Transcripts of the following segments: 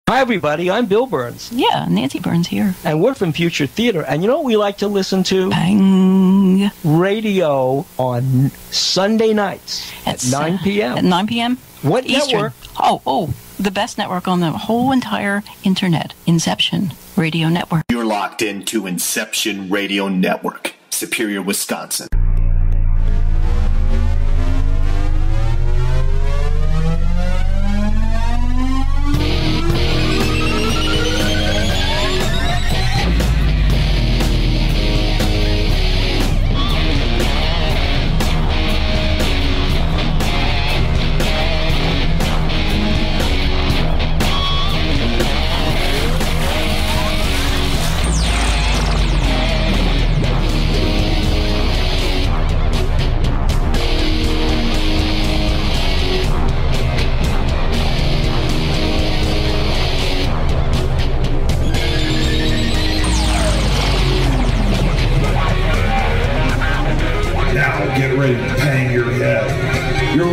Hi, everybody. I'm Bill Burns. Yeah, Nancy Burns here. And we're from Future Theater. And you know what we like to listen to? Bang. Radio on Sunday nights at 9 p.m. At 9 p.m.? What Eastern. network? Oh, the best network on the whole entire internet. Inception Radio Network. You're locked into Inception Radio Network, Superior, Wisconsin.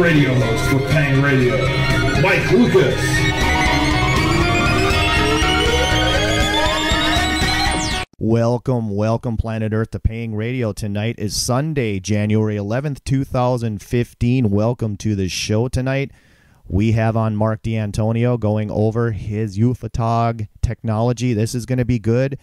Radio host for Pang Radio, Mike Lucas. Welcome, Planet Earth to Pang Radio. Tonight is Sunday, January 11th, 2015. Welcome to the show tonight. We have on Marc D'Antonio going over his UFO technology. This is going to be good.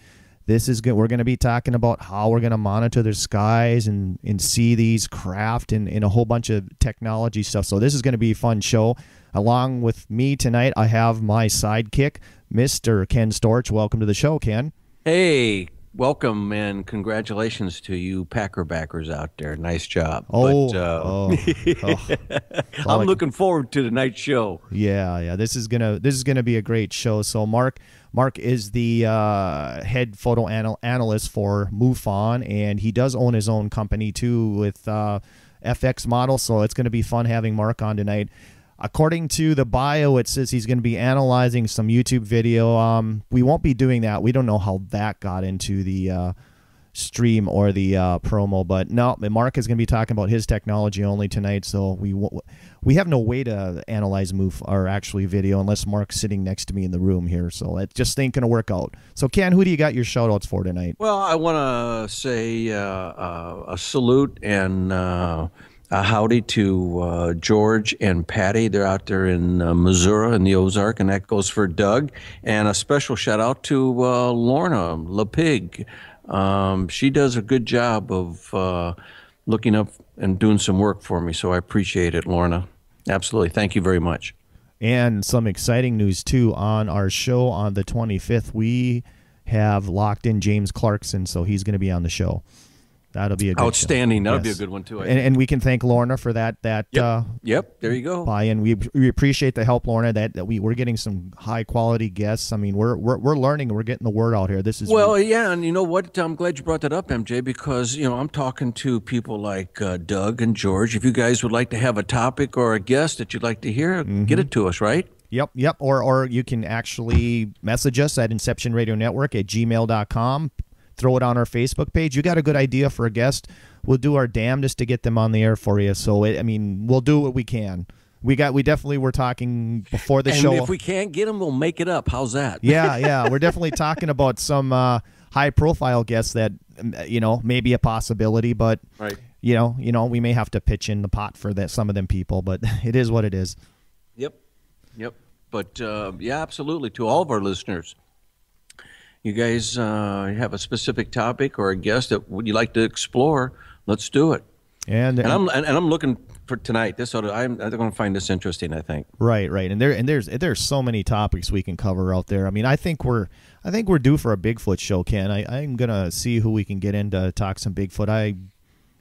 We're going to be talking about how we're going to monitor the skies and see these craft and a whole bunch of technology stuff. So this is going to be a fun show. Along with me tonight, I have my sidekick, Mr. Ken Storch. Welcome to the show, Ken. Hey, welcome and congratulations to you Packer backers out there. Nice job. I'm looking forward to tonight's show. Yeah. This is gonna be a great show. So Mark is the head photo analyst for MUFON, and he does own his own company too with FX Models. So it's going to be fun having Mark on tonight. According to the bio, it says he's going to be analyzing some YouTube video. We won't be doing that. We don't know how that got into the stream or the promo, but no, Mark is going to be talking about his technology only tonight. So we have no way to analyze or actually video unless Mark's sitting next to me in the room here. So it just ain't going to work out. So Ken, who do you got your shout outs for tonight? Well, I want to say a salute and a howdy to George and Patty. They're out there in Missouri in the Ozark, and that goes for Doug. And a special shout out to Lorna LaPig. She does a good job of looking up and doing some work for me, so I appreciate it, Lorna. Absolutely. Thank you very much. And some exciting news, too, on our show on the 25th. We have locked in James Clarkson, so he's going to be on the show. That'll be a good outstanding. Show. That'll be a good one too. And we can thank Lorna for that. Yep. There you go. Buy-in. We appreciate the help, Lorna. That we're getting some high quality guests. I mean, we're learning and we're getting the word out here. This is yeah. And you know what? I'm glad you brought that up, MJ, because I'm talking to people like Doug and George. If you guys would like to have a topic or a guest that you'd like to hear, get it to us, right? Yep. Or you can actually message us at inceptionradionetwork@gmail.com. Throw it on our Facebook page. You got a good idea for a guest, we'll do our damnedest to get them on the air for you. So we'll do what we can. We definitely were talking before the show. And if we can't get them, we'll make it up. How's that? Yeah. We're definitely talking about some high profile guests that may be a possibility, but right. We may have to pitch in the pot for some of them people, but it is what it is. Yep. But yeah, absolutely. To all of our listeners, you guys have a specific topic or a guest that would you like to explore? Let's do it. And I'm looking for tonight. I'm going to find this interesting. I think. Right. And there's so many topics we can cover out there. I mean, I think we're due for a Bigfoot show, Ken. I'm gonna see who we can get in to talk some Bigfoot.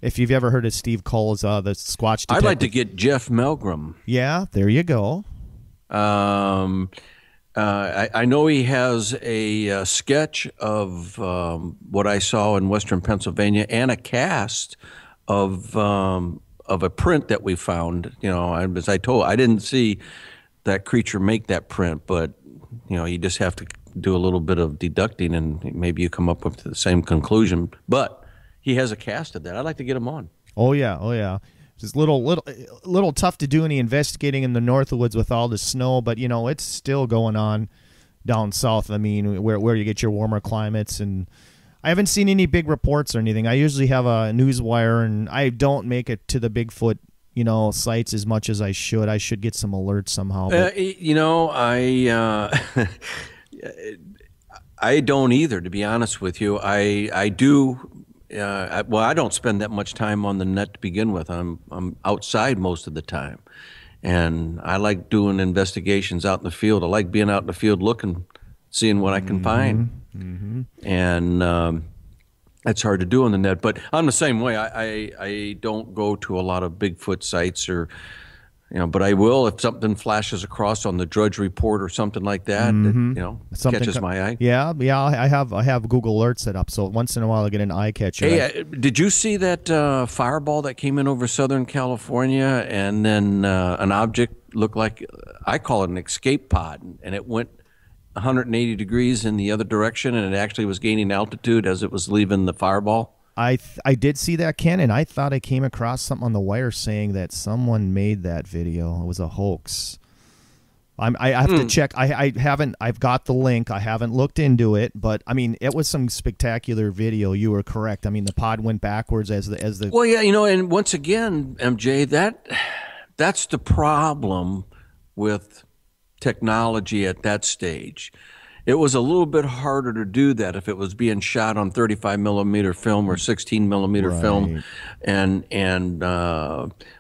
If you've ever heard of Steve Cole's the Squatch Detective. I'd like to get Jeff Melgrim. Yeah, there you go. I know he has a sketch of what I saw in Western Pennsylvania and a cast of a print that we found. As I told, I didn't see that creature make that print, but you just have to do a little bit of deducting, and maybe you come up with the same conclusion. But he has a cast of that. I'd like to get him on. Oh yeah. It's a little tough to do any investigating in the Northwoods with all the snow, but it's still going on. down south. I mean, where you get your warmer climates, and I haven't seen any big reports or anything. I usually have a news wire, and I don't make it to the Bigfoot, sites as much as I should. I should get some alerts somehow. I don't either, to be honest with you. I do. Well, I don't spend that much time on the net to begin with. I'm outside most of the time, and I like doing investigations out in the field. I like being out in the field looking, seeing what I can find, and it's hard to do on the net. But I'm the same way. I don't go to a lot of Bigfoot sites or. But I will if something flashes across on the Drudge Report or something like that. That, catches my eye. Yeah. I have Google Alerts set up, so once in a while I get an eye catcher. Hey, did you see that fireball that came in over Southern California, and then an object looked like, I call it an escape pod, and it went 180 degrees in the other direction, and it actually was gaining altitude as it was leaving the fireball? I did see that, Ken, and I thought I came across something on the wire saying that someone made that video. It was a hoax. I have to check. I've got the link. I haven't looked into it, but I mean, it was some spectacular video. You were correct. I mean, the pod went backwards as the. Well, yeah, and once again, MJ, that's the problem with technology at that stage. It was a little bit harder to do that if it was being shot on 35 millimeter film or 16 millimeter film,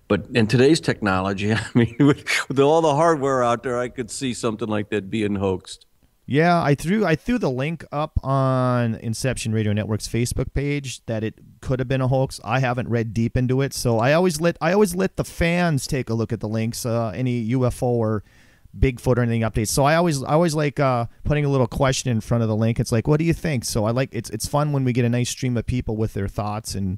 but in today's technology, I mean, with all the hardware out there, I could see something like that being hoaxed. Yeah, I threw the link up on Inception Radio Network's Facebook page that it could have been a hoax. I haven't read deep into it, so I always let the fans take a look at the links, any UFO or Bigfoot or anything updates. So I always like putting a little question in front of the link. It's like, what do you think? So I like it's fun when we get a nice stream of people with their thoughts. And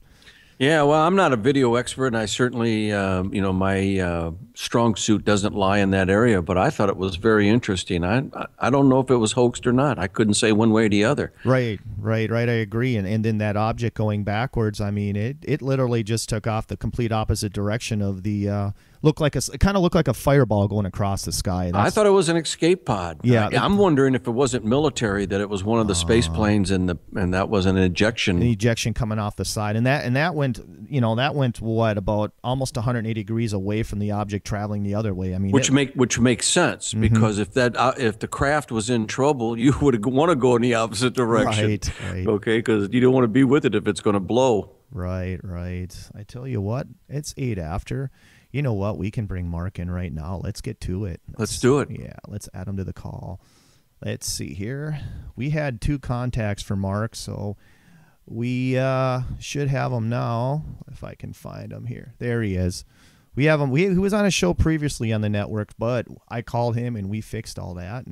yeah, well, I'm not a video expert, and I certainly my strong suit doesn't lie in that area, but I thought it was very interesting. I don't know if it was hoaxed or not. I couldn't say one way or the other. Right. I agree. And then that object going backwards, I mean, it literally just took off the complete opposite direction of the it kind of looked like a fireball going across the sky. I thought it was an escape pod. Yeah, I'm wondering if it wasn't military, that it was one of the space planes, and that was an ejection. An ejection coming off the side, and that went what, about almost 180 degrees away from the object traveling the other way. I mean, which makes sense, because if the craft was in trouble, you would want to go in the opposite direction. Right. Okay, because you don't want to be with it if it's going to blow. Right. I tell you what, it's 8 after. You know what? We can bring Mark in right now. Let's get to it. Let's do it. Yeah, let's add him to the call. Let's see here. We had 2 contacts for Mark, so we should have him now, if I can find him here. There he is. We have him. He was on a show previously on the network, but I called him and we fixed all that.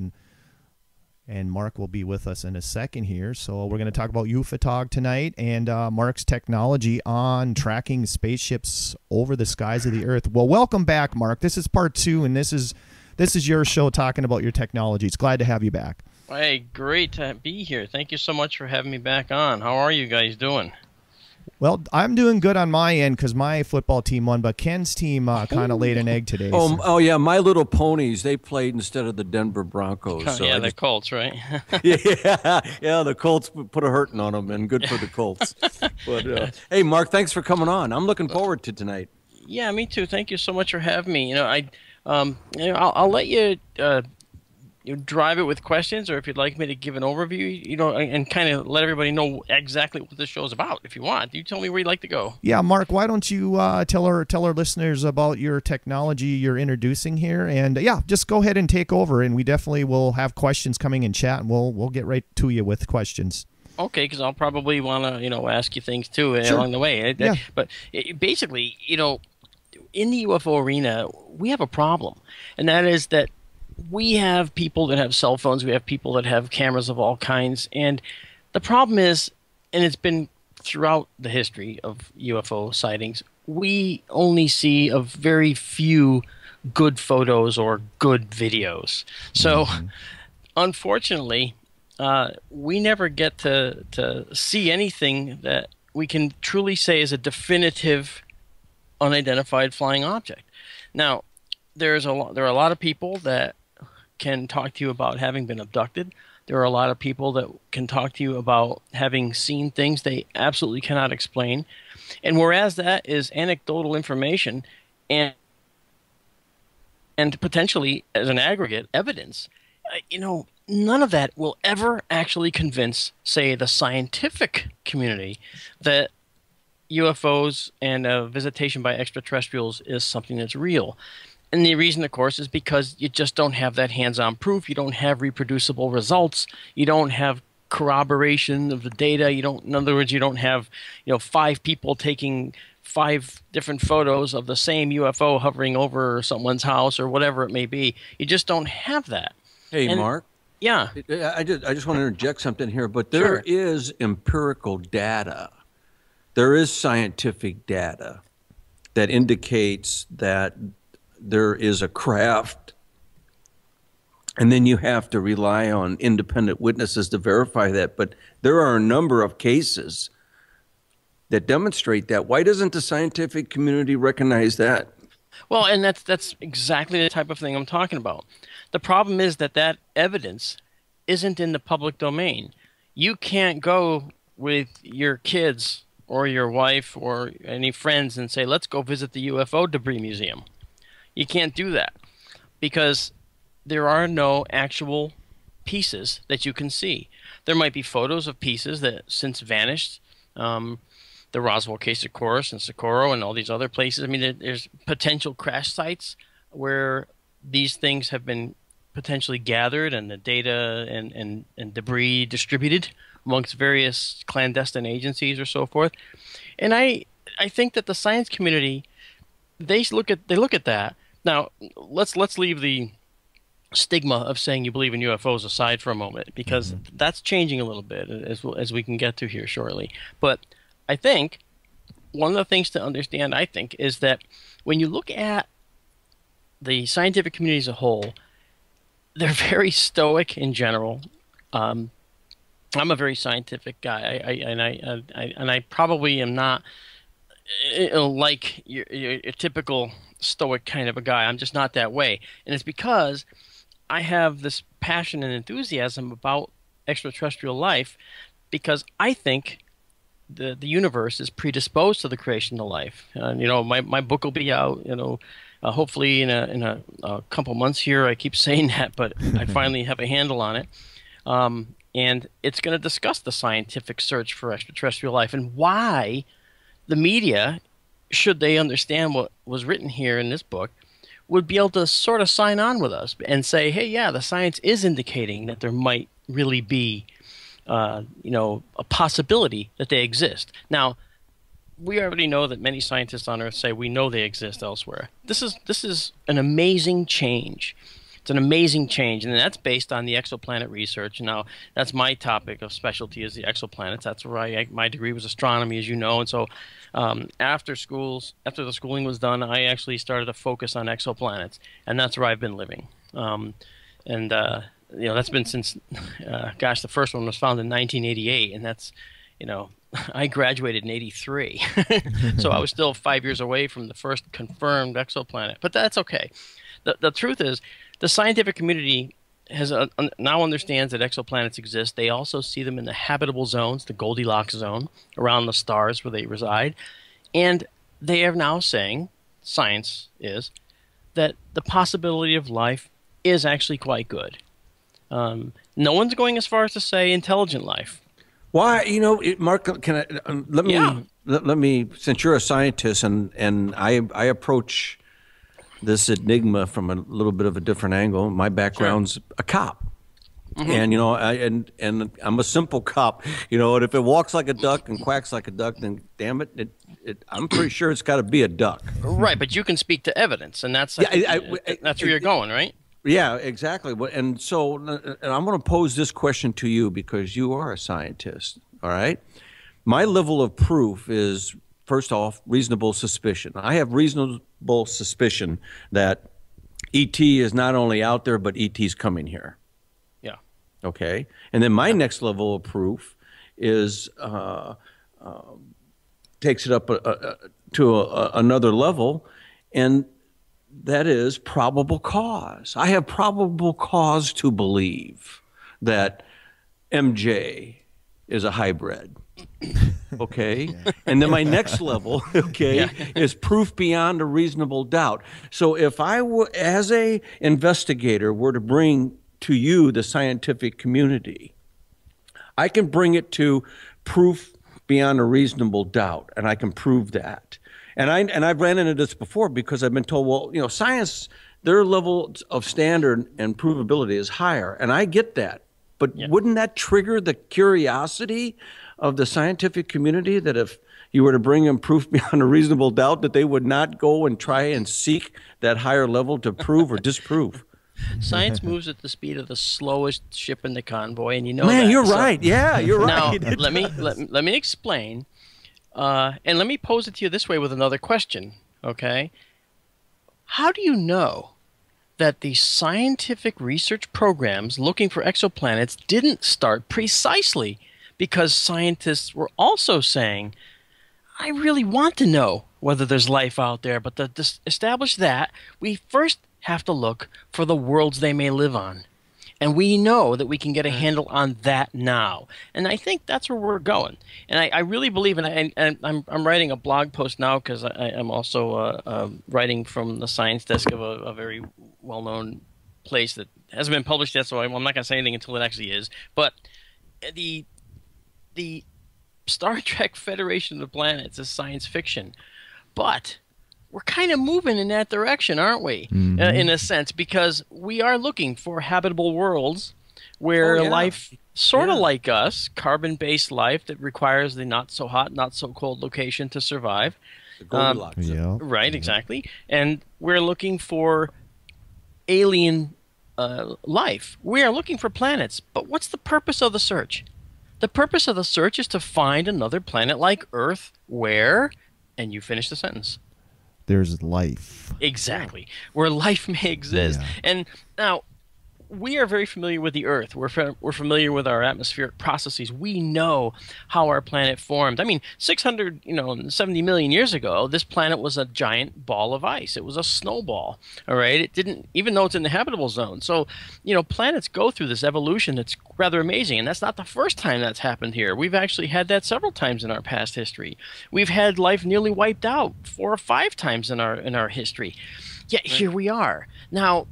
And Mark will be with us in a second here. So we're going to talk about UFO tonight and Mark's technology on tracking spaceships over the skies of the Earth. Well, welcome back, Mark. This is part 2, and this is your show talking about your technology. It's glad to have you back. Hey, great to be here. Thank you so much for having me back on. How are you guys doing? Well, I'm doing good on my end because my football team won, but Ken's team kind of laid an egg today. Oh, yeah, My Little Ponies, they played instead of the Denver Broncos. So yeah, the Colts, right? yeah, the Colts put a hurting on them, and good for the Colts. But hey, Mark, thanks for coming on. I'm looking forward to tonight. Yeah, me too. Thank you so much for having me. I'll let you drive it with questions, or if you'd like me to give an overview, and kind of let everybody know exactly what this show is about. If you want, you tell me where you'd like to go. Yeah, Mark, why don't you tell our listeners about your technology you're introducing here, and just go ahead and take over, and we definitely will have questions coming in chat, and we'll get right to you with questions. Okay, because I'll probably want to ask you things too along the way. Yeah. But basically, in the UFO arena, we have a problem, and that is that we have people that have cell phones, we have people that have cameras of all kinds, and the problem is, and it's been throughout the history of UFO sightings, we only see a very few good photos or good videos. So, unfortunately, we never get to see anything that we can truly say is a definitive unidentified flying object. Now, there are a lot of people that can talk to you about having been abducted. There are a lot of people that can talk to you about having seen things they absolutely cannot explain. And whereas that is anecdotal information and potentially as an aggregate evidence, none of that will ever actually convince, say, the scientific community that UFOs and visitation by extraterrestrials is something that's real. And the reason, of course, is because you just don't have that hands-on proof. You don't have reproducible results. You don't have corroboration of the data. In other words, you don't have, 5 people taking 5 different photos of the same UFO hovering over someone's house or whatever it may be. You just don't have that. Hey, Mark. Yeah. I just want to interject something here, but there is empirical data. There is scientific data that indicates that there is a craft, and then you have to rely on independent witnesses to verify that. But there are a number of cases that demonstrate that. Why doesn't the scientific community recognize that? Well, and that's exactly the type of thing I'm talking about. The problem is that evidence isn't in the public domain. You can't go with your kids or your wife or any friends and say, let's go visit the UFO debris museum. You can't do that because there are no actual pieces that you can see. There might be photos of pieces that since vanished. The Roswell case, of course, and Socorro and all these other places. I mean, there's potential crash sites where these things have been potentially gathered and the data and debris distributed amongst various clandestine agencies or so forth. And I think that the science community, they look at that. Now, let's leave the stigma of saying you believe in UFOs aside for a moment, because that's changing a little bit as we can get to here shortly. But I think one of the things to understand, is that when you look at the scientific community as a whole, they're very stoic in general. I'm a very scientific guy, and I probably am not like your typical stoic kind of a guy. I'm just not that way, and it's because I have this passion and enthusiasm about extraterrestrial life, because I think the universe is predisposed to the creation of life. My book will be out, hopefully in a couple months here. I keep saying that, but I finally have a handle on it. And it's going to discuss the scientific search for extraterrestrial life and why the media, should they understand what was written here in this book, would be able to sort of sign on with us and say, hey, yeah, the science is indicating that there might really be a possibility that they exist. Now, we already know that many scientists on Earth say we know they exist elsewhere. This is an amazing change. It's an amazing change, and that's based on the exoplanet research. Now, that's my topic of specialty, is the exoplanets. That's where my degree was astronomy, as you know. And so after the schooling was done, I actually started to focus on exoplanets, and that's where I've been living. That's been since, the first one was found in 1988, and that's, I graduated in 83. So I was still 5 years away from the first confirmed exoplanet, but that's okay. The truth is, the scientific community has now understands that exoplanets exist. They also see them in the habitable zones, the Goldilocks zone, around the stars where they reside. And they are now saying, science is, that the possibility of life is actually quite good. No one's going as far as to say intelligent life. Why, Mark, can I, let me, since you're a scientist and I approach this enigma from a little bit of a different angle. My background's a cop. And and I'm a simple cop, and if it walks like a duck and quacks like a duck, then damn it, I'm pretty sure it's got to be a duck. Right, but you can speak to evidence, and that's that's where you're going, right? Yeah, exactly. And so, and I'm going to pose this question to you because you are a scientist. All right, my level of proof is, first off, reasonable suspicion. I have reasonable suspicion that ET is not only out there, but ET's coming here. Yeah. Okay. And then my next level of proof is takes it up to another level, and that is probable cause. I have probable cause to believe that MJ is a hybrid. Okay. And then my next level, is proof beyond a reasonable doubt. So if I were, as a investigator, were to bring to you the scientific community, I can bring it to proof beyond a reasonable doubt, and I can prove that. And I've ran into this before because I've been told, well, science, their level of standard and provability is higher, and I get that. But wouldn't that trigger the curiosity of the scientific community that if you were to bring them proof beyond a reasonable doubt, that they would not go and try and seek that higher level to prove or disprove? Science moves at the speed of the slowest ship in the convoy, and Man, that. You're right. Yeah, you're right. Now, let me explain, and let me pose it to you this way with another question, okay? How do you know that the scientific research programs looking for exoplanets didn't start precisely because scientists were also saying, I really want to know whether there's life out there, but to establish that, we first have to look for the worlds they may live on. And we know that we can get a handle on that now. And I think that's where we're going. And I really believe, and I'm writing a blog post now because I'm also writing from the science desk of a very well-known place that hasn't been published yet, so I'm not going to say anything until it actually is. But the Star Trek Federation of the Planets is science fiction. But we're kind of moving in that direction, aren't we? In a sense, because we are looking for habitable worlds where life, sort of like us, carbon-based life that requires the not-so-hot, not-so-cold location to survive. The Goldilocks. Right, exactly. And we're looking for alien life. We are looking for planets. But what's the purpose of the search? The purpose of the search is to find another planet like Earth where, and you finish the sentence. There's life. Exactly. Where life may exist. Yeah. And now, we are very familiar with the Earth. We're familiar with our atmospheric processes. We know how our planet formed. I mean, 670 million years ago, this planet was a giant ball of ice. It was a snowball, all right? It didn't, even though it's in the habitable zone. So, planets go through this evolution that's rather amazing, and that's not the first time that's happened here. We've actually had that several times in our past history. We've had life nearly wiped out 4 or 5 times in our history. Yet here we are. Now,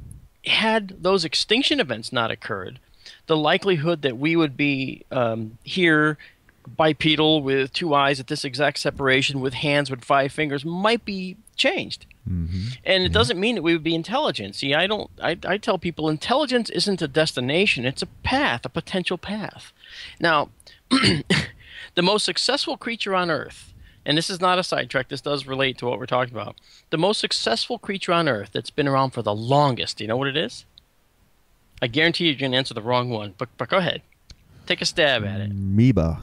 had those extinction events not occurred, the likelihood that we would be here bipedal with 2 eyes at this exact separation with hands with 5 fingers might be changed. And it doesn't mean that we would be intelligent. See, I tell people intelligence isn't a destination, it's a path, a potential path. Now, the most successful creature on Earth, and this is not a sidetrack, this does relate to what we're talking about. The most successful creature on Earth that's been around for the longest, do you know what it is? I guarantee you're going to answer the wrong one, but go ahead. Take a stab at it. Amoeba.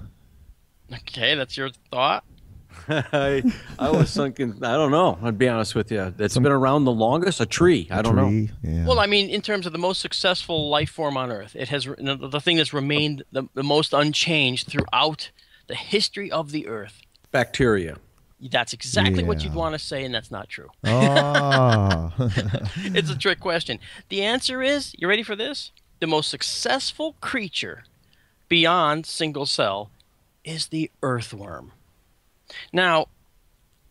Okay, that's your thought? I was thinking, I don't know, I'd be honest with you. It's been around the longest? A tree. I don't know. Yeah. Well, I mean, in terms of the most successful life form on Earth, it has the thing that's remained the most unchanged throughout the history of the Earth. Bacteria. That's exactly what you'd want to say, and that's not true. Oh. It's a trick question. The answer is, you ready for this? The most successful creature beyond single cell is the earthworm. Now,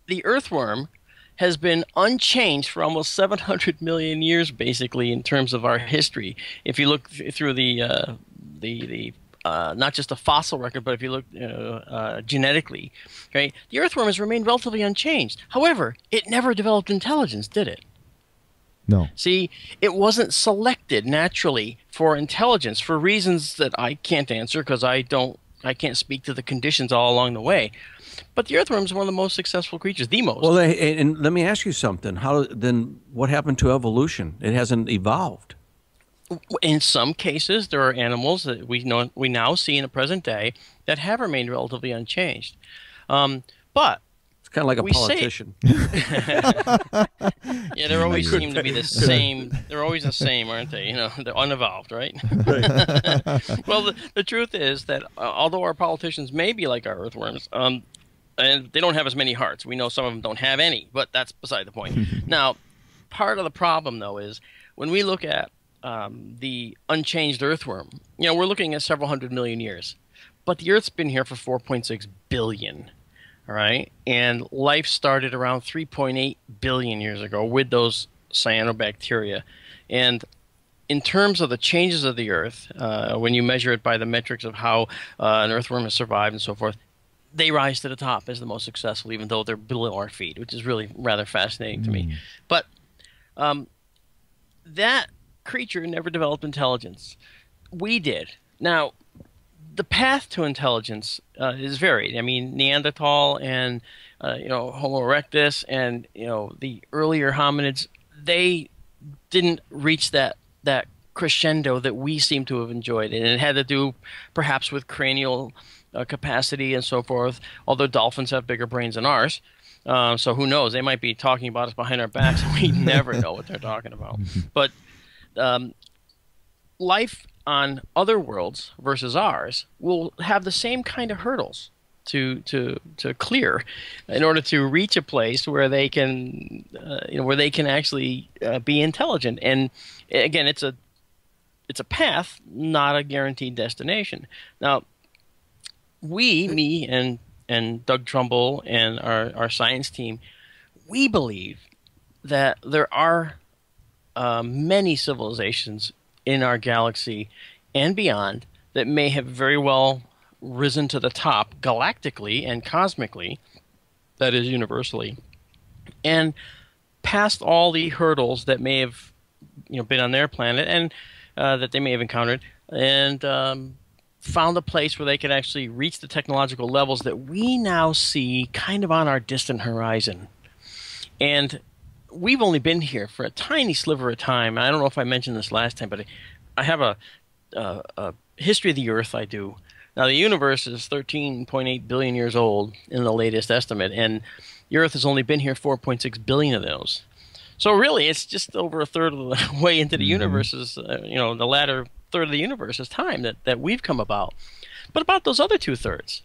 the earthworm has been unchanged for almost 700 million years, basically, in terms of our history. If you look through the not just the fossil record, but if you look genetically, okay, the earthworm has remained relatively unchanged. However, it never developed intelligence, did it? No. See, it wasn't selected naturally for intelligence for reasons that I can't answer because I can't speak to the conditions all along the way. But the earthworm is one of the most successful creatures, the most. Well, and let me ask you something. Then what happened to evolution? It hasn't evolved. In some cases, there are animals that we now see in the present day that have remained relatively unchanged. But it's kind of like a politician. Yeah, they always seem to be the same. They're always the same, aren't they? They're unevolved, right? Well, the truth is that although our politicians may be like our earthworms, and they don't have as many hearts. We know some of them don't have any, but that's beside the point. Now, part of the problem, though, is when we look at the unchanged earthworm, we're looking at several 100 million years. But the Earth's been here for 4.6 billion, all right? And life started around 3.8 billion years ago with those cyanobacteria. And in terms of the changes of the Earth, when you measure it by the metrics of how an earthworm has survived and so forth, they rise to the top as the most successful, even though they're below our feet, which is really rather fascinating to me. But that creature never developed intelligence. We did. Now, the path to intelligence is varied. I mean, Neanderthal and Homo erectus and the earlier hominids, they didn't reach that crescendo that we seem to have enjoyed, and it had to do perhaps with cranial capacity and so forth. Although dolphins have bigger brains than ours, so who knows? They might be talking about us behind our backs, and we never know what they're talking about. But life on other worlds versus ours will have the same kind of hurdles to clear in order to reach a place where they can actually be intelligent. And again, it's a path, not a guaranteed destination. Now, me and Doug Trumbull and our science team, we believe that there are many civilizations in our galaxy and beyond that may have very well risen to the top galactically and cosmically, that is universally, and past all the hurdles that may have been on their planet and that they may have encountered, and found a place where they could actually reach the technological levels that we now see kind of on our distant horizon. And we've only been here for a tiny sliver of time. I don't know if I mentioned this last time, but I have a history of the Earth. I do. Now, the universe is 13.8 billion years old in the latest estimate, and the Earth has only been here 4.6 billion of those. So really, it's just over a third of the way into the universe's, the latter third of the universe's time that we've come about. But about those other 2/3.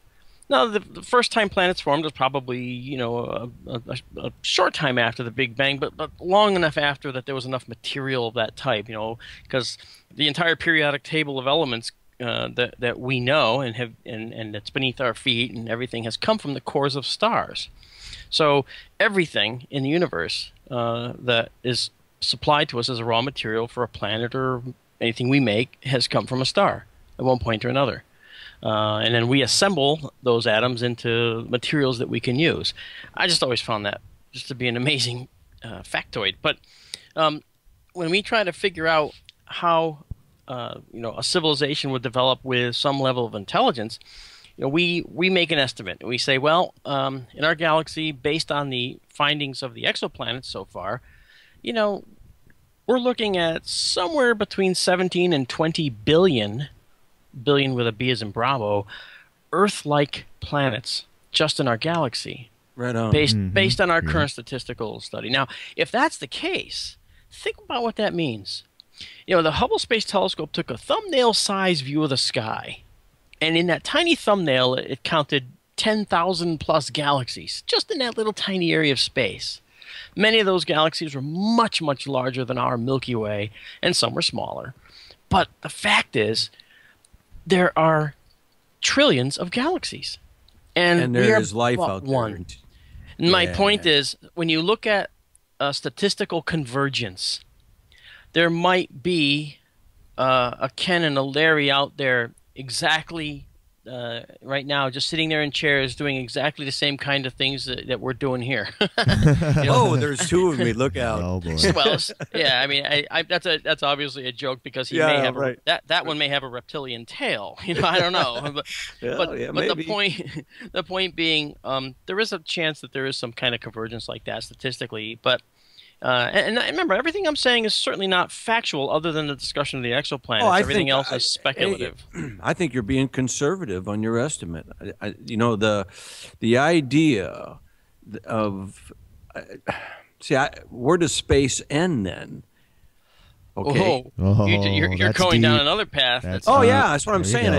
Now, the first time planets formed was probably, a short time after the Big Bang, but long enough after that there was enough material of that type, because the entire periodic table of elements that we know and that's beneath our feet and everything has come from the cores of stars. So everything in the universe that is supplied to us as a raw material for a planet or anything we make has come from a star at one point or another. And then we assemble those atoms into materials that we can use. I just always found that just to be an amazing factoid. But when we try to figure out how a civilization would develop with some level of intelligence, we make an estimate. We say, well, in our galaxy, based on the findings of the exoplanets so far, we're looking at somewhere between 17 and 20 billion with a B as in Bravo, Earth-like planets just in our galaxy. Right on. Based on our current statistical study. Now, if that's the case, think about what that means. The Hubble Space Telescope took a thumbnail-sized view of the sky, and in that tiny thumbnail, it counted 10,000 plus galaxies, just in that little tiny area of space. Many of those galaxies were much, much larger than our Milky Way, and some were smaller. But the fact is, there are trillions of galaxies. And there is life out there. One. My point is, when you look at statistical convergence, there might be a Ken and a Larry out there exactly right now, just sitting there in chairs doing exactly the same kind of things that we're doing here. Oh, there's two of me. Look out. Oh, boy. Well, yeah, I mean, that's obviously a joke because he may have that one may have a reptilian tail. I don't know. But the point being, there is a chance that there is some kind of convergence like that statistically, but. And remember, everything I'm saying is certainly not factual other than the discussion of the exoplanets. Everything else is speculative. I think you're being conservative on your estimate. The idea of where does space end then? Okay. You're going down another path. That's what I'm saying.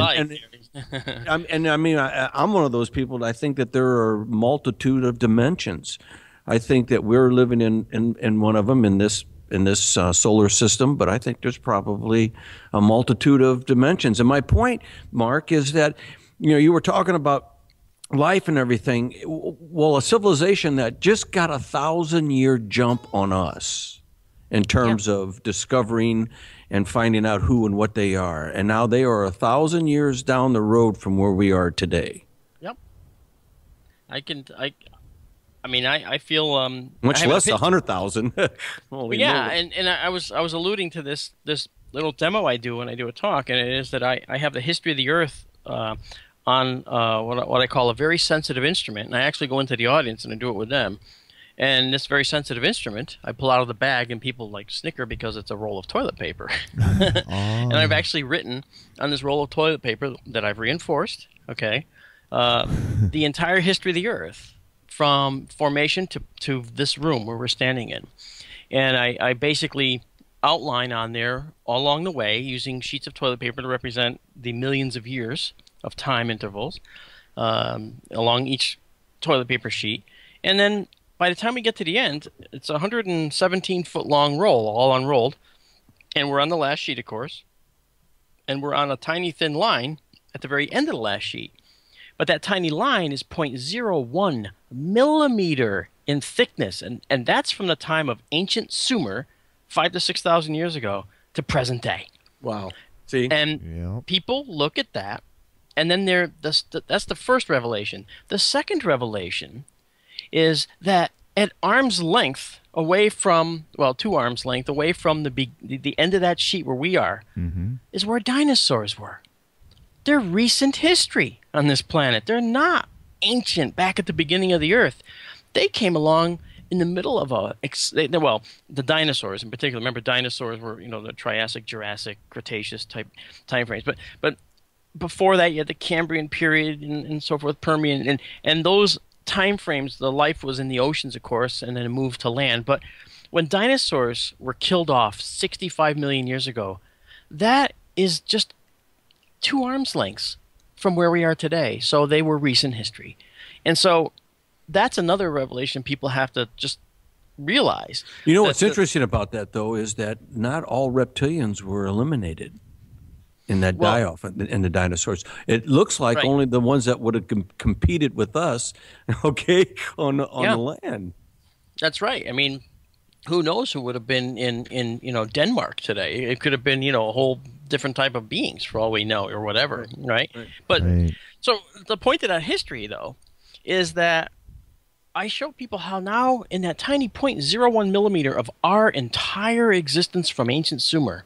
And I mean, I'm one of those people that I think that there are a multitude of dimensions. I think that we're living in one of them in this solar system, but I think there's probably a multitude of dimensions. And my point, Mark, is that you were talking about life and everything. Well, a civilization that just got 1,000-year jump on us in terms of discovering and finding out who and what they are, and now they are 1,000 years down the road from where we are today. Yep. I feel much less 100,000. Yeah, and I was alluding to this little demo I do when I do a talk, and it is that I have the history of the Earth on what I call a very sensitive instrument, and I actually go into the audience and I do it with them. And this very sensitive instrument, I pull out of the bag, and people like snicker because it's a roll of toilet paper. And I've actually written on this roll of toilet paper that I've reinforced, the entire history of the Earth, from formation to this room where we're standing in. And I basically outline on there all along the way, using sheets of toilet paper to represent the millions of years of time intervals along each toilet paper sheet. And then by the time we get to the end, it's a 117-foot long roll, all unrolled. And we're on the last sheet, of course. And we're on a tiny thin line at the very end of the last sheet. But that tiny line is 0.01 millimeter in thickness. And that's from the time of ancient Sumer, 5,000 to 6,000 years ago, to present day. Wow. See? And people look at that, and then that's the first revelation. The second revelation is that at arm's length away from, well, 2 arms length away from the end of that sheet where we are, is where dinosaurs were. They're recent history on this planet. They're not ancient back at the beginning of the Earth. They came along in the middle of the dinosaurs in particular. Remember, dinosaurs were, the Triassic, Jurassic, Cretaceous type time frames. But before that, you had the Cambrian period and so forth, Permian, and those time frames, the life was in the oceans, of course, and then it moved to land. But when dinosaurs were killed off 65 million years ago, that is just 2 arms lengths from where we are today. So they were recent history. And so that's another revelation people have to just realize. What's interesting about that, though, is that not all reptilians were eliminated in that die-off in the dinosaurs. It looks like only the ones that would have competed with us, on the land. That's right. I mean, who knows who would have been in Denmark today? It could have been, a whole different type of beings for all we know, or whatever, right? But so the point of that history, though, is that I show people how now in that tiny 0.01 millimeter of our entire existence from ancient Sumer,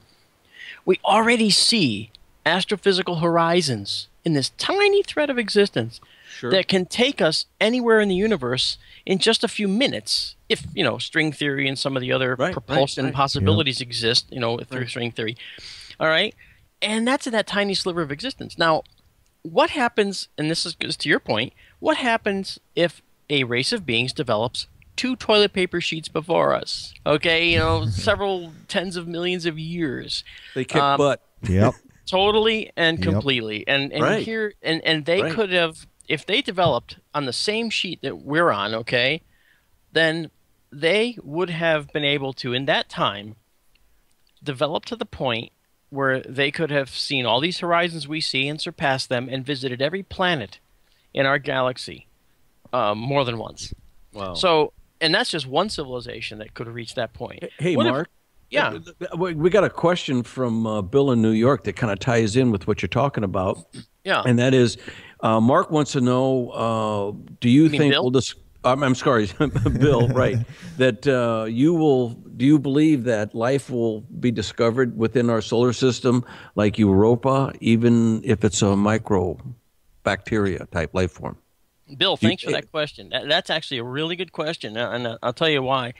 we already see astrophysical horizons in this tiny thread of existence that can take us anywhere in the universe in just a few minutes, if, string theory and some of the other propulsion possibilities exist, through string theory. All right? And that's in that tiny sliver of existence. Now, what happens, and this is to your point, what happens if a race of beings develops 2 toilet paper sheets before us? Several tens of millions of years. They kick butt. Yep. Totally and completely. And here and they could have, if they developed on the same sheet that we're on, then they would have been able to, in that time, develop to the point where they could have seen all these horizons we see and surpassed them and visited every planet in our galaxy more than once. Wow. So, and that's just one civilization that could have reached that point. Hey, Mark. We got a question from Bill in New York that kind of ties in with what you're talking about. Yeah. And that is, Mark wants to know, do you think Bill? I'm sorry, Bill, right, that do you believe that life will be discovered within our solar system like Europa, even if it's a microbacteria type life form? Bill, thanks for that question. That's actually a really good question, and I'll tell you why.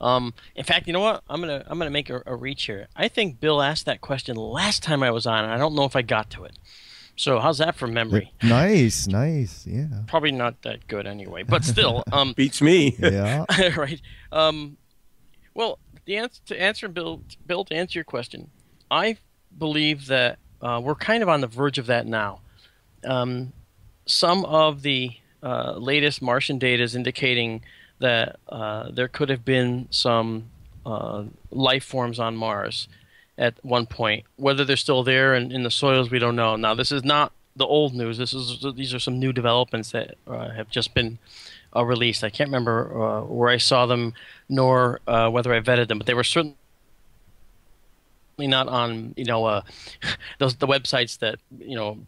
In fact, you know what? I'm gonna make a reach here. I think Bill asked that question last time I was on, and I don't know if I got to it. So how's that for memory? Nice, yeah. Probably not that good anyway, but still. Beats me. Yeah. Right. Well, to answer Bill, to answer your question, I believe that we're kind of on the verge of that now. Some of the latest Martian data is indicating that there could have been some life forms on Mars at one point. Whether they're still there in the soils, we don't know. Now, this is not the old news. These are some new developments that have just been released. I can't remember where I saw them, nor whether I vetted them, but they were certainly not on the websites that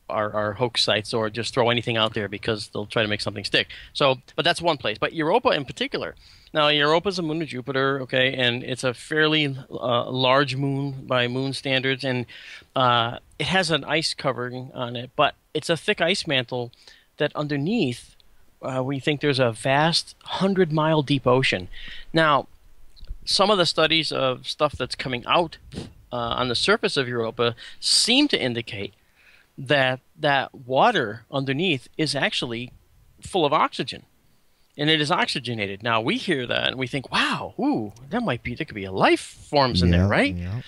are hoax sites or just throw anything out there because they'll try to make something stick. So, but that's one place. But Europa in particular. Now, Europa is a moon of Jupiter, okay, and it's a fairly large moon by moon standards, and it has an ice covering on it, but it's a thick ice mantle that underneath we think there's a vast 100-mile deep ocean. Now, some of the studies of stuff that's coming out on the surface of Europa seem to indicate that water underneath is actually full of oxygen, and it is oxygenated. Now, we hear that and we think, wow, there could be a life forms in there, right? Yeah.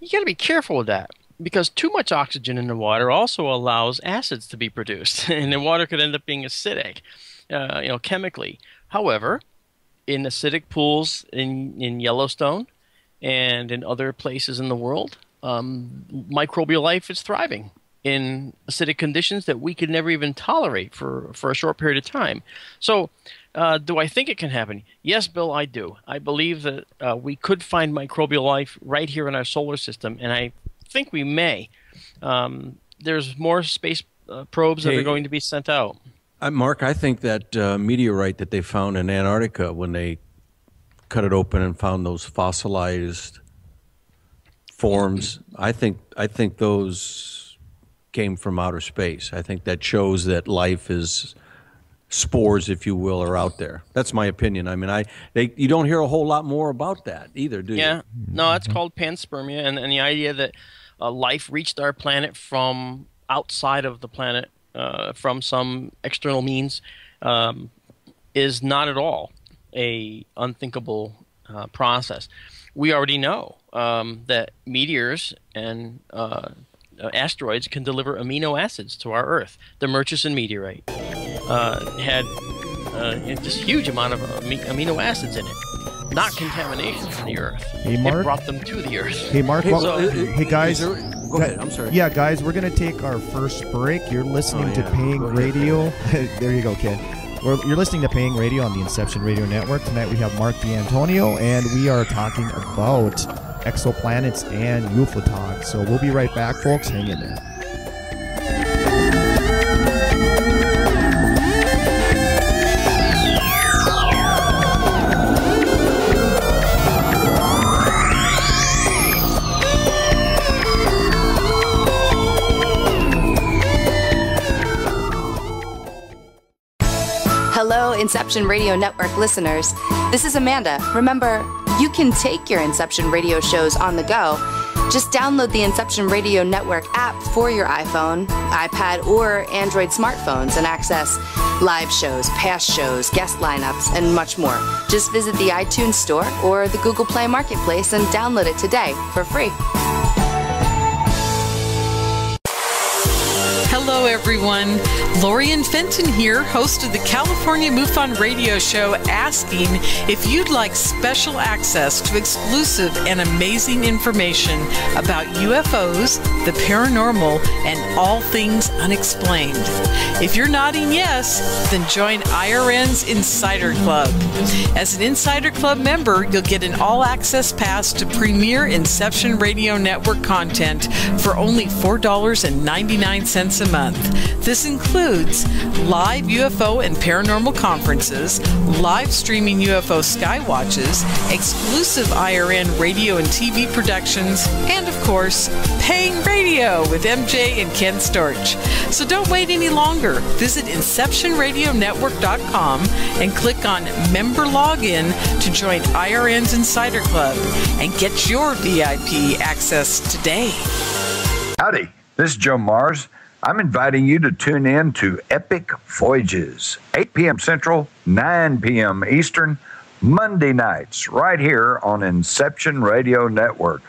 You got to be careful with that, because too much oxygen in the water also allows acids to be produced, and the water could end up being acidic, chemically. However, in acidic pools in Yellowstone and in other places in the world, microbial life is thriving in acidic conditions that we could never even tolerate for a short period of time. So do I think it can happen? Yes, Bill, I do. I believe that we could find microbial life right here in our solar system, and I think we may. There's more space probes that are going to be sent out. Mark, I think that meteorite that they found in Antarctica, when they cut it open and found those fossilized forms, I think those came from outer space. I think that shows that life is spores, if you will, are out there. That's my opinion. I mean, you don't hear a whole lot more about that either, do you? Yeah, no, it's called panspermia, and the idea that life reached our planet from outside of the planet, from some external means, is not at all a unthinkable process. We already know that meteors and asteroids can deliver amino acids to our Earth. The Murchison meteorite had this huge amount of amino acids in it. Not contamination from the Earth. Hey, Mark. It brought them to the Earth. Hey, Mark. Hey, guys. Go ahead. I'm sorry. Yeah, guys, we're going to take our first break. You're listening to Paying Radio. There you go, Ken. You're listening to Paying Radio on the Inception Radio Network. Tonight we have Marc D'Antonio, and we are talking about exoplanets and UFO talk. So we'll be right back, folks. Hang in there. Hello, Inception Radio Network listeners. This is Amanda. Remember, you can take your Inception Radio shows on the go. Just download the Inception Radio Network app for your iPhone, iPad, or Android smartphones and access live shows, past shows, guest lineups, and much more. Just visit the iTunes Store or the Google Play Marketplace and download it today for free. Hello, everyone. Lorian Fenton here, host of the California MUFON radio show, asking if you'd like special access to exclusive and amazing information about UFOs, the paranormal, and all things unexplained. If you're nodding yes, then join IRN's Insider Club. As an Insider Club member, you'll get an all-access pass to premier Inception Radio Network content for only $4.99 a month. This includes live UFO and paranormal conferences, live streaming UFO skywatches, exclusive IRN radio and TV productions, and of course, Paying Radio with MJ and Ken Storch. So don't wait any longer. Visit InceptionRadioNetwork.com and click on Member Login to join IRN's Insider Club and get your VIP access today. Howdy, this is Joe Mars. I'm inviting you to tune in to Epic Voyages, 8 p.m. Central, 9 p.m. Eastern, Monday nights, right here on Inception Radio Network.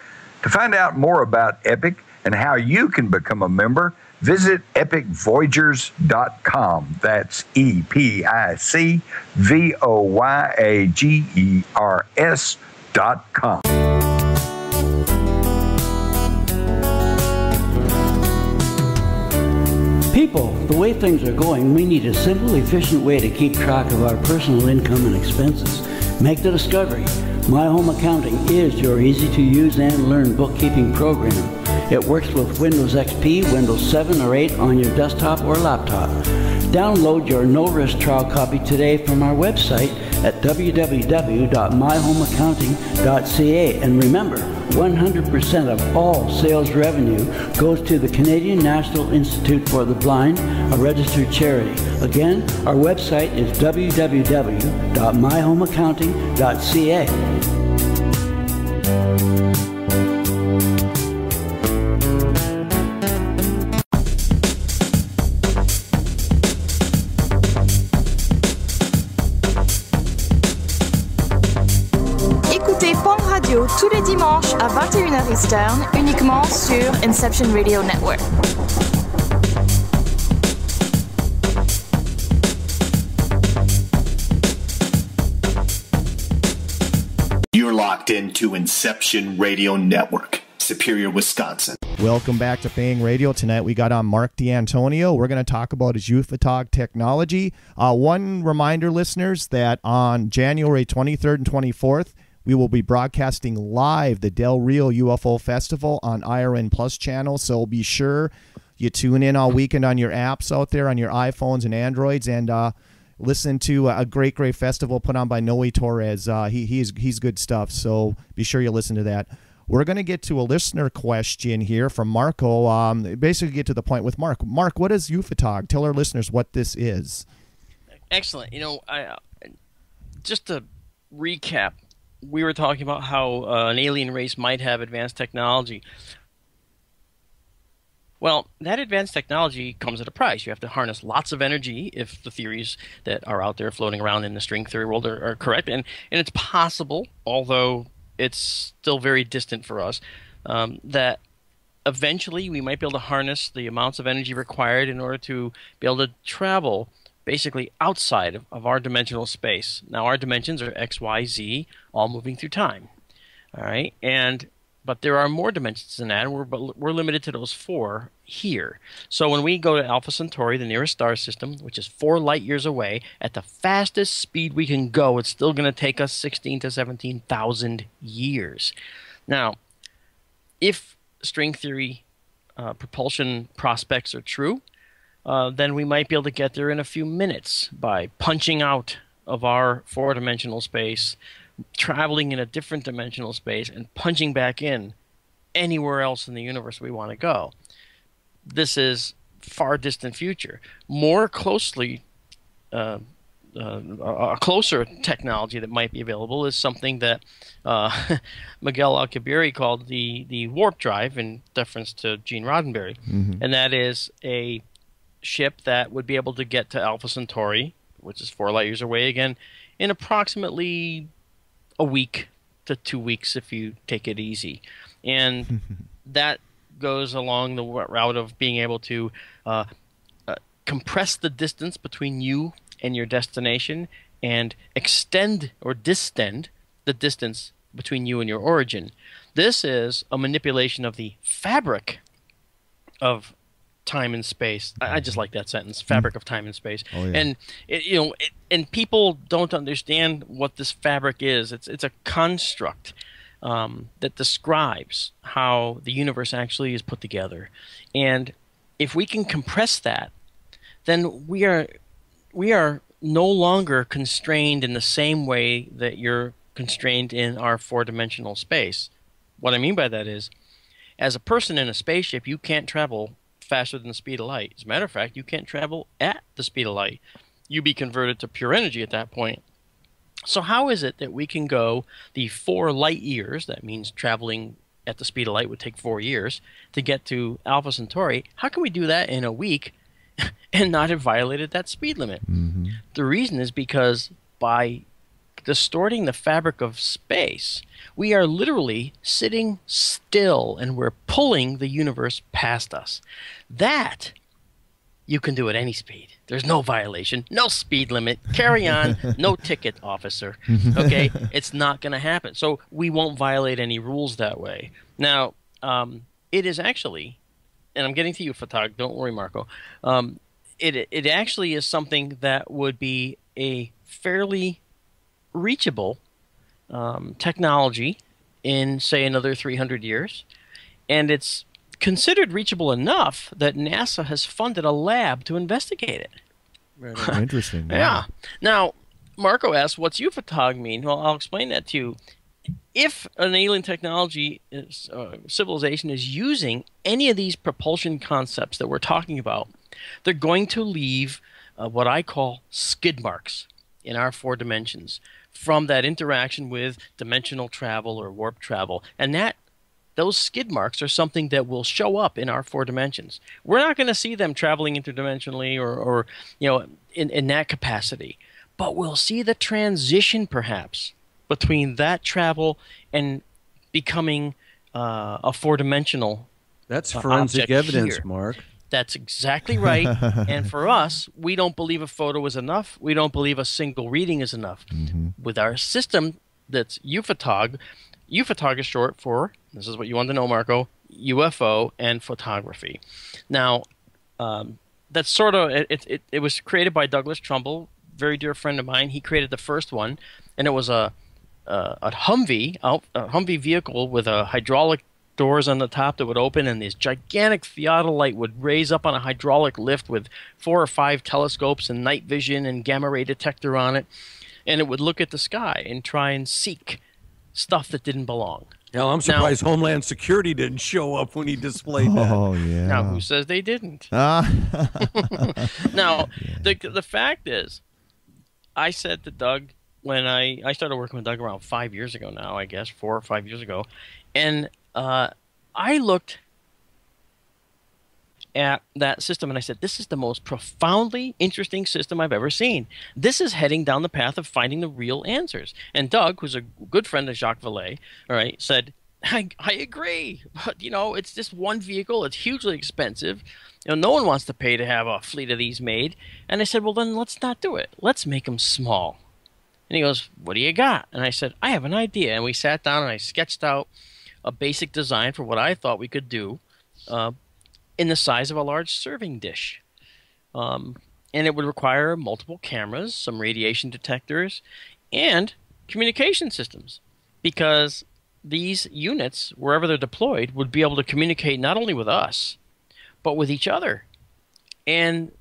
To find out more about Epic and how you can become a member, visit epicvoyagers.com. That's EPICVOYAGERS.com. People, the way things are going, we need a simple, efficient way to keep track of our personal income and expenses. Make the discovery. My Home Accounting is your easy-to-use and learn bookkeeping program. It works with Windows XP, Windows 7 or 8 on your desktop or laptop. Download your no-risk trial copy today from our website at www.myhomeaccounting.ca. And remember, 100% of all sales revenue goes to the Canadian National Institute for the Blind, a registered charity. Again, our website is www.myhomeaccounting.ca. Tous les dimanches à 21h Eastern, uniquement sur Inception Radio Network. You're locked into Inception Radio Network, Superior, Wisconsin. Welcome back to Bang Radio. Tonight we got on Marc D'Antonio. We're going to talk about his UFO technology. One reminder, listeners, that on January 23rd and 24th, we will be broadcasting live the Del Rio UFO Festival on IRN Plus channel, so be sure you tune in all weekend on your apps out there, on your iPhones and Androids, and listen to a great festival put on by Noe Torres. He's good stuff, so be sure you listen to that. We're going to get to a listener question here from Marco. Basically get to the point with Mark. Mark, what is UFO? Tell our listeners what this is. Excellent. Just to recap, we were talking about how an alien race might have advanced technology. Well, that advanced technology comes at a price. You have to harness lots of energy if the theories that are out there floating around in the string theory world are correct. And it's possible, although it's still very distant for us, that eventually we might be able to harness the amounts of energy required in order to be able to travel basically outside of our dimensional space. Now, our dimensions are X, Y, Z, all moving through time. All right, but there are more dimensions than that, and we're limited to those 4 here. So when we go to Alpha Centauri, the nearest star system, which is 4 light years away, at the fastest speed we can go, it's still going to take us 16 to 17,000 years. Now, if string theory propulsion prospects are true, then we might be able to get there in a few minutes by punching out of our 4-dimensional space, traveling in a different dimensional space, and punching back in anywhere else in the universe we want to go. This is far distant future. More closely, a closer technology that might be available is something that Miguel Alcubierre called the warp drive, in deference to Gene Roddenberry, and that is a ship that would be able to get to Alpha Centauri, which is 4 light years away again, in approximately a week to 2 weeks if you take it easy. And that goes along the route of being able to compress the distance between you and your destination and extend or distend the distance between you and your origin. This is a manipulation of the fabric of time and space. I just like that sentence, fabric of time and space. Oh, yeah. And and people don't understand what this fabric is. It's a construct that describes how the universe actually is put together. And if we can compress that, then we are no longer constrained in the same way that you're constrained in our 4-dimensional space. What I mean by that is, as a person in a spaceship, you can't travel faster than the speed of light. As a matter of fact, you can't travel at the speed of light. You be converted to pure energy at that point. So how is it that we can go the 4 light years, that means traveling at the speed of light would take 4 years, to get to Alpha Centauri? How can we do that in a week and not have violated that speed limit? The reason is because by distorting the fabric of space. We are literally sitting still, and we're pulling the universe past us. That you can do at any speed. There's no violation, no speed limit, carry on, no ticket, officer. Okay? It's not going to happen. So we won't violate any rules that way. Now, it is actually, and I'm getting to you, Photog, don't worry, Marco. It actually is something that would be a fairly reachable technology in, say, another 300 years. And it's considered reachable enough that NASA has funded a lab to investigate it. Right. Interesting. Wow. Yeah. Now, Marco asks, what's UFO mean? Well, I'll explain that to you. If an alien technology civilization is using any of these propulsion concepts that we're talking about, they're going to leave what I call skid marks in our 4 dimensions from that interaction with dimensional travel or warp travel. And those skid marks are something that will show up in our 4 dimensions. We're not going to see them traveling interdimensionally or in that capacity, but we'll see the transition perhaps between that travel and becoming a 4-dimensional. That's forensic evidence, here. Mark. That's exactly right. And for us, we don't believe a photo is enough. We don't believe a single reading is enough. With our system that's UFOTOG, UFOTOG is short for, this is what you want to know, Marco, UFO and photography. Now, that's sort of, it was created by Douglas Trumbull, very dear friend of mine. He created the first one, and it was a Humvee vehicle with a hydraulic doors on the top that would open, and this gigantic theodolite would raise up on a hydraulic lift with 4 or 5 telescopes and night vision and gamma ray detector on it, and it would look at the sky and try and seek stuff that didn't belong. Hell, I'm surprised Homeland Security didn't show up when he displayed that. Oh, yeah. Now, who says they didn't? Now, the fact is, I said to Doug, when I started working with Doug around 5 years ago now, I guess, 4 or 5 years ago, and I looked at that system and I said, this is the most profoundly interesting system I've ever seen. This is heading down the path of finding the real answers. And Doug, who's a good friend of Jacques Vallée, all right, said, I agree. But, it's just one vehicle. It's hugely expensive. No one wants to pay to have a fleet of these made. And I said, well, then let's not do it. Let's make them small. And he goes, what do you got? And I said, I have an idea. And we sat down and I sketched out a basic design for what I thought we could do in the size of a large serving dish. And it would require multiple cameras, some radiation detectors, and communication systems. Because these units, wherever they're deployed, would be able to communicate not only with us, but with each other. And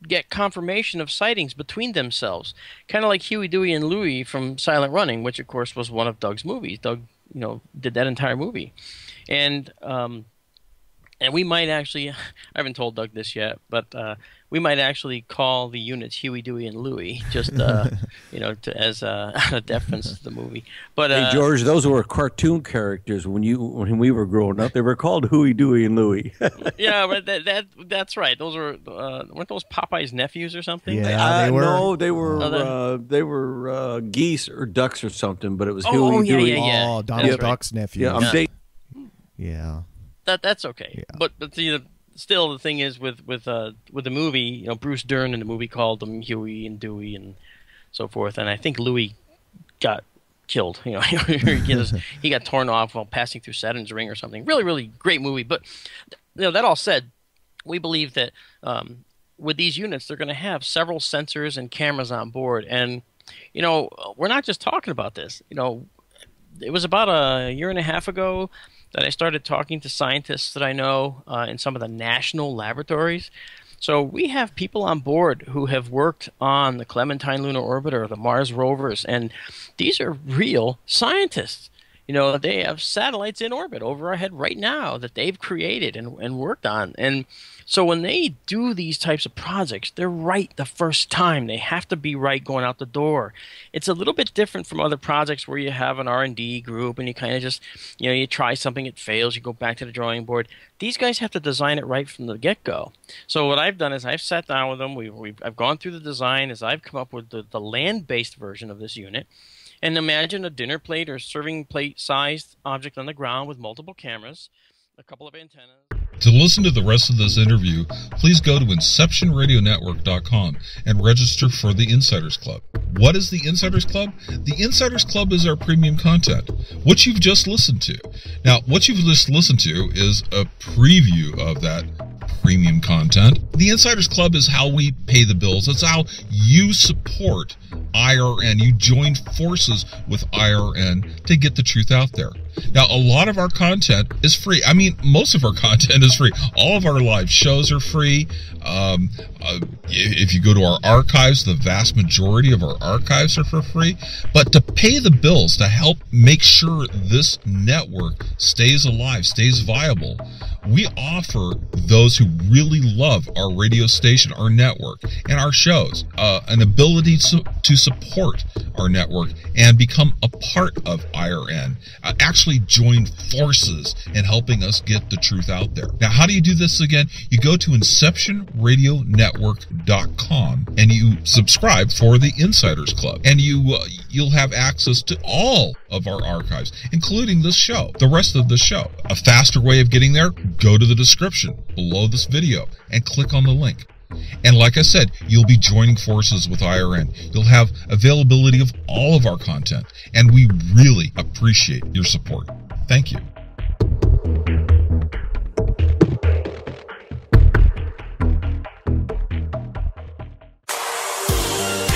get confirmation of sightings between themselves. Kind of like Huey, Dewey, and Louie from Silent Running, which, of course, was one of Doug's movies. Doug did that entire movie. And we might actually, I haven't told Doug this yet, but we might actually call the units Huey, Dewey, and Louie, just, as a deference to the movie. But hey, George, those were cartoon characters when we were growing up. They were called Huey, Dewey, and Louie. Yeah, but that's right. Those were, weren't those Popeye's nephews or something? Yeah, they were. No, they were geese or ducks or something, but it was Huey, Dewey. Yeah. Oh, Donald Duck's nephew. Yeah, Yeah. That's okay. Yeah. But still, the thing is with the movie, Bruce Dern in the movie called them Huey and Dewey and so forth, and I think Louis got killed. He got torn off while passing through Saturn's ring or something. Really, really great movie. But that all said, we believe that with these units, they're going to have several sensors and cameras on board, and we're not just talking about this. It was about a year and a half ago that I started talking to scientists that I know in some of the national laboratories. So we have people on board who have worked on the Clementine Lunar Orbiter or the Mars rovers, and these are real scientists. They have satellites in orbit over our head right now that they've created and worked on. And so when they do these types of projects, they're right the first time. They have to be right going out the door. It's a little bit different from other projects where you have an R&D group and you kind of just, you try something, it fails, you go back to the drawing board. These guys have to design it right from the get-go. So what I've done is I've sat down with them. I've gone through the design as I've come up with the land-based version of this unit. And imagine a dinner plate or serving plate sized object on the ground with multiple cameras, a couple of antennas. To listen to the rest of this interview, please go to inceptionradionetwork.com and register for the Insiders Club. What is the Insiders Club? The Insiders Club is our premium content, what you've just listened to. Now, what you've just listened to is a preview of that premium content. The Insiders Club is how we pay the bills. It's how you support IRN. You join forces with IRN to get the truth out there. Now, a lot of our content is free. I mean, most of our content is free. All of our live shows are free. If you go to our archives, the vast majority of our archives are for free. But to pay the bills, to help make sure this network stays alive, stays viable, we offer those who really love our radio station, our network, and our shows, an ability to support our network and become a part of IRN. Actually join forces in helping us get the truth out there. Now, how do you do this again? You go to inceptionradionetwork.com and you subscribe for the Insiders Club, and you'll have access to all of our archives, including this show, the rest of the show. A faster way of getting there, go to the description below this video and click on the link. And like I said, you'll be joining forces with IRN. You'll have availability of all of our content, and we really appreciate your support. Thank you.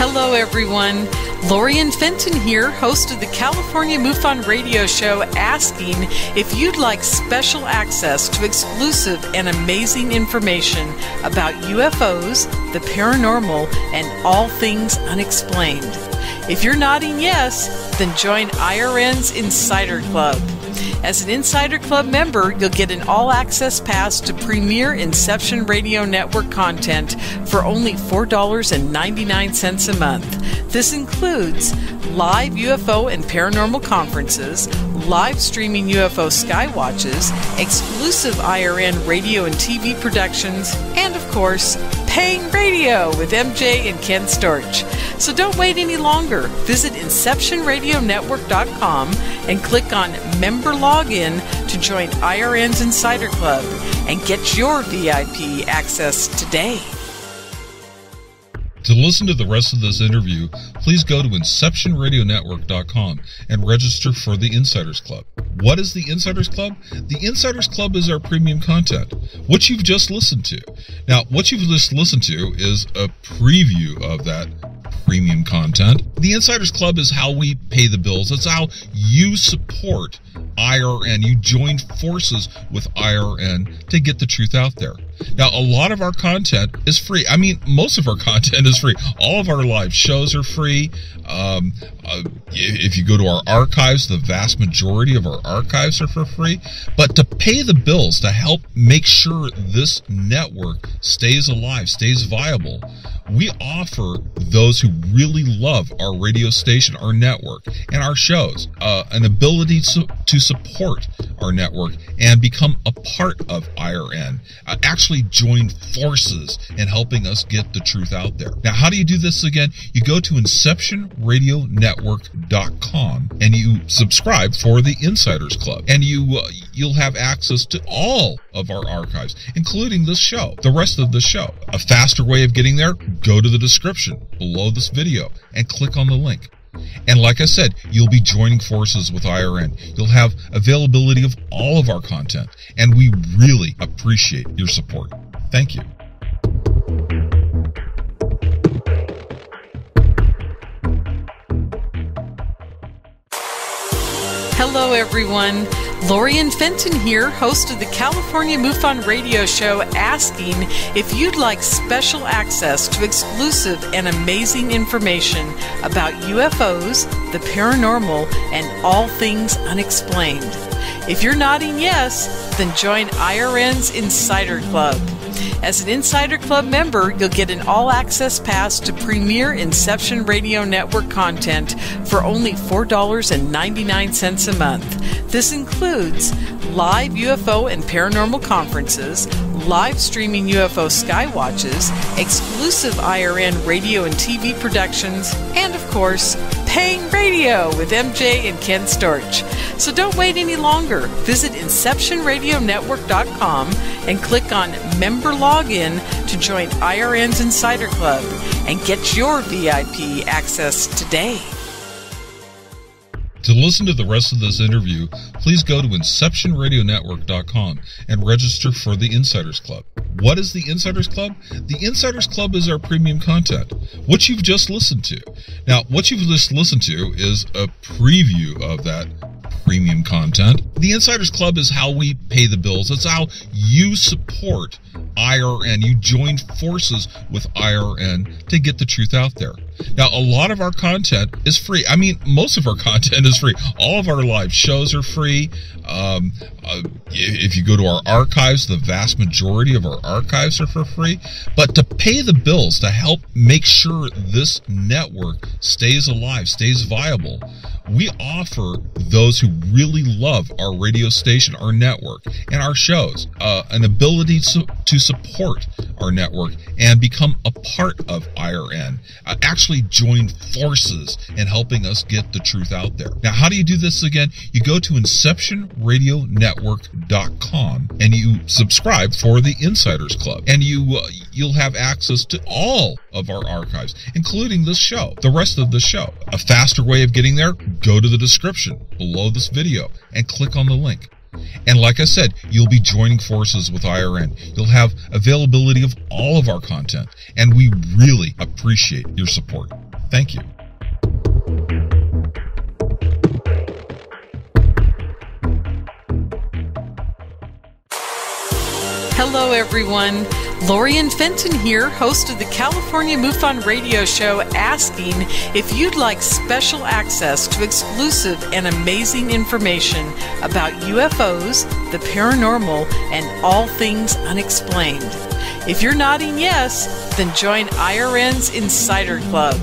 Hello, everyone. Lorian Fenton here, host of the California MUFON radio show, asking if you'd like special access to exclusive and amazing information about UFOs, the paranormal, and all things unexplained. If you're nodding yes, then join IRN's Insider Club. As an Insider Club member, you'll get an all-access pass to premier Inception Radio Network content for only $4.99 a month. This includes live UFO and paranormal conferences, live streaming UFO skywatches, exclusive IRN radio and TV productions, and of course, paying radio with MJ and Ken Storch. So don't wait any longer. Visit inceptionradionetwork.com and click on Member Login to join IRN's Insider Club and get your VIP access today. To listen to the rest of this interview, please go to inceptionradionetwork.com and register for the Insiders Club. What is the Insiders Club? The Insiders Club is our premium content, what you've just listened to. Now, what you've just listened to is a preview of that premium content. The Insiders Club is how we pay the bills. It's how you support IRN. You join forces with IRN to get the truth out there. Now, a lot of our content is free. I mean, most of our content is free. All of our live shows are free. If you go to our archives, the vast majority of our archives are for free. But to pay the bills, to help make sure this network stays alive, stays viable, we offer those who really love our radio station, our network, and our shows, an ability to support our network and become a part of IRN. Actually join forces in helping us get the truth out there. Now, how do you do this again? You go to inceptionradionetwork.com and you subscribe for the Insiders Club, and you'll have access to all of our archives, including this show, the rest of the show. A faster way of getting there, go to the description below this video and click on the link. And like I said, you'll be joining forces with IRN. You'll have availability of all of our content, and we really appreciate your support. Thank you. Hello, everyone. Lorian Fenton here, host of the California MUFON radio show, asking if you'd like special access to exclusive and amazing information about UFOs, the paranormal, and all things unexplained. If you're nodding yes, then join IRN's Insider Club. As an Insider Club member, you'll get an all-access pass to premier Inception Radio Network content for only $4.99 a month. This includes live UFO and paranormal conferences, live streaming UFO sky watches, exclusive IRN radio and TV productions, and of course, paying radio with MJ and Ken Storch. So don't wait any longer. Visit InceptionRadioNetwork.com and click on Member Login to join IRN's Insider Club and get your VIP access today. To listen to the rest of this interview, please go to InceptionRadioNetwork.com and register for the Insiders Club. What is the Insiders Club? The Insiders Club is our premium content, what you've just listened to. Now, what you've just listened to is a preview of that premium content. The Insiders Club is how we pay the bills. It's how you support IRN. You join forces with IRN to get the truth out there. Now, a lot of our content is free. I mean, most of our content is free. All of our live shows are free. If you go to our archives, the vast majority of our archives are for free. But to pay the bills, to help make sure this network stays alive, stays viable, we offer those who really love our radio station, our network, and our shows an ability to support our network and become a part of IRN. Actually join forces in helping us get the truth out there. Now, how do you do this again? You go to InceptionRadioNetwork.com and you subscribe for the Insiders Club, and you'll have access to all of our archives, including this show, the rest of the show. A faster way of getting there, go to the description below this video and click on the link. And like I said, you'll be joining forces with IRN. You'll have availability of all of our content, and we really appreciate your support. Thank you. Hello, everyone. Lorian Fenton here, host of the California MUFON radio show, asking if you'd like special access to exclusive and amazing information about UFOs, the paranormal, and all things unexplained. If you're nodding yes, then join IRN's Insider Club.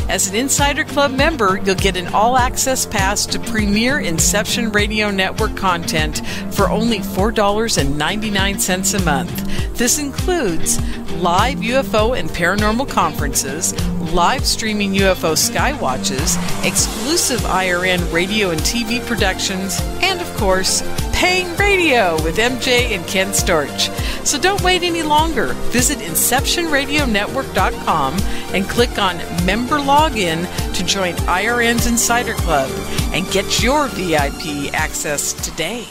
As an Insider Club member, you'll get an all-access pass to premier Inception Radio Network content for only $4.99 a month. This includes live UFO and paranormal conferences, live streaming UFO sky watches, exclusive IRN radio and TV productions, and of course, paying radio with MJ and Ken Storch. So don't wait any longer. Visit InceptionRadioNetwork.com and click on Member Login to join IRN's Insider Club and get your VIP access today.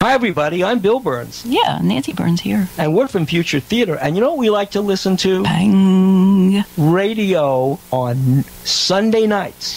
Hi, everybody. I'm Bill Burns. Yeah, Nancy Burns here. And we're from Future Theater. And you know what we like to listen to? Bang. Radio on Sunday nights